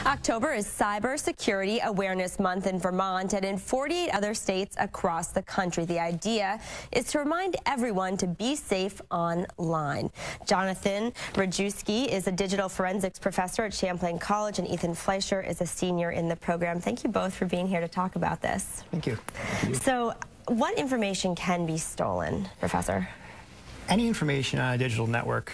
October is CyberSecurity Awareness Month in Vermont and in 48 other states across the country. The idea is to remind everyone to be safe online. Jonathan Rajewski is a digital forensics professor at Champlain College, and Ethan Fleisher is a senior in the program. Thank you both for being here to talk about this. Thank you. So, what information can be stolen, Professor? Any information on a digital network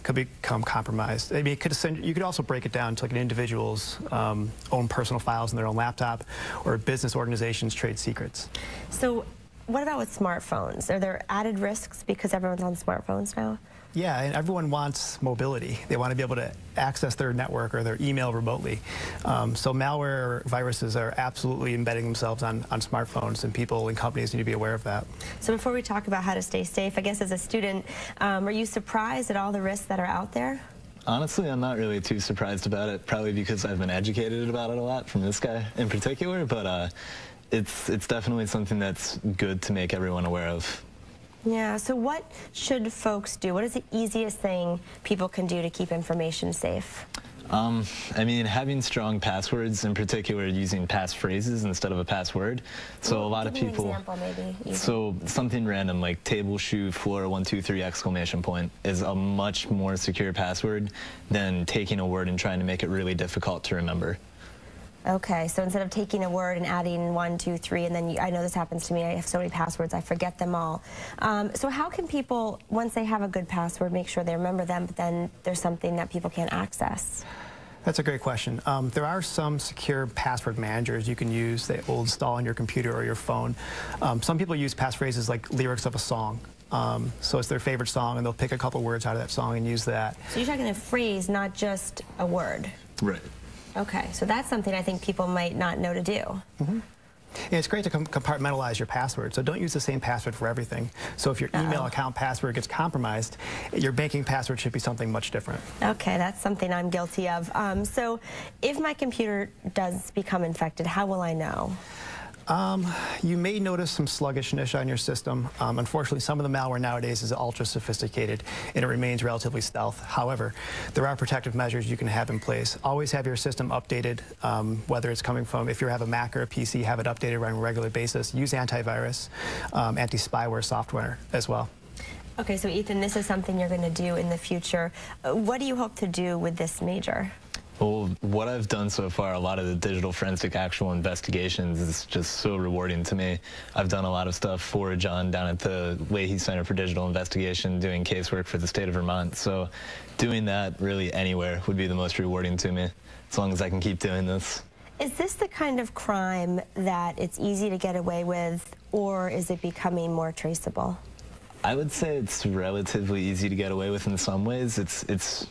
could become compromised. I mean, you could also break it down to like an individual's own personal files in their own laptop, or business organizations' trade secrets. So, what about with smartphones? Are there added risks because everyone's on smartphones now? Yeah, and everyone wants mobility. They want to be able to access their network or their email remotely. So malware or viruses are absolutely embedding themselves on smartphones, and people and companies need to be aware of that. So before we talk about how to stay safe, I guess as a student, are you surprised at all the risks that are out there? Honestly, I'm not really too surprised about it, probably because I've been educated about it a lot from this guy in particular, but it's definitely something that's good to make everyone aware of. Yeah, so what should folks do? What is the easiest thing people can do to keep information safe? I mean, having strong passwords, in particular using passphrases instead of a password. So a lot of people, give me an example, maybe. So something random like table, shoe, floor, 1, 2, 3 exclamation point is a much more secure password than taking a word and trying to make it really difficult to remember. Okay, so instead of taking a word and adding 1, 2, 3, and then I know this happens to me, I have so many passwords, I forget them all. So how can people, once they have a good password, make sure they remember them, but then there's something that people can't access? That's a great question. There are some secure password managers you can use that will install on your computer or your phone. Some people use passphrases like lyrics of a song. So it's their favorite song, and they'll pick a couple words out of that song and use that. So you're talking a phrase, not just a word? Right. Okay, so that's something I think people might not know to do. Mm-hmm. And it's great to compartmentalize your password, so don't use the same password for everything. So if your email account password gets compromised, your banking password should be something much different. Okay, that's something I'm guilty of. So if my computer does become infected, how will I know? You may notice some sluggishness on your system. Unfortunately, some of the malware nowadays is ultra sophisticated, and it remains relatively stealth. However, there are protective measures you can have in place. Always have your system updated, whether it's coming from, if you have a Mac or a PC, have it updated on a regular basis. Use antivirus, anti-spyware software as well. Okay, so Ethan, this is something you're going to do in the future. What do you hope to do with this major? Well, what I've done so far, a lot of the digital forensic actual investigations is just so rewarding to me. I've done a lot of stuff for John down at the Leahy Center for Digital Investigation, doing casework for the state of Vermont. So doing that really anywhere would be the most rewarding to me, as long as I can keep doing this. Is this the kind of crime that it's easy to get away with, or is it becoming more traceable? I would say it's relatively easy to get away with in some ways. It's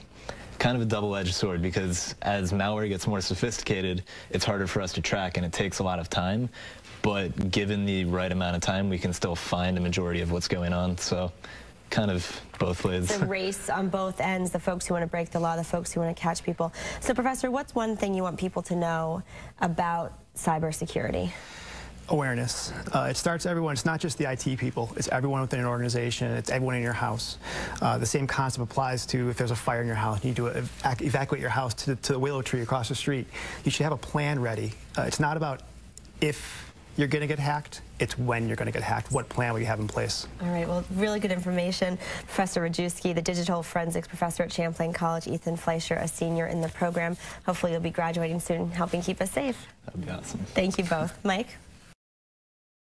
kind of a double-edged sword, because as malware gets more sophisticated, it's harder for us to track, and it takes a lot of time. But given the right amount of time, we can still find a majority of what's going on. So kind of both ways. The race on both ends, the folks who want to break the law, the folks who want to catch people. So, Professor, what's one thing you want people to know about cybersecurity? Awareness. It starts everyone. It's not just the IT people. It's everyone within an organization. It's everyone in your house. The same concept applies to if there's a fire in your house. You need to evacuate your house to the willow tree across the street. You should have a plan ready. It's not about if you're going to get hacked. It's when you're going to get hacked. What plan will you have in place? All right. Well, really good information. Professor Rajewski, the digital forensics professor at Champlain College, Ethan Fleisher, a senior in the program. Hopefully you'll be graduating soon, helping keep us safe. That'd be awesome. Thank you both. Mike?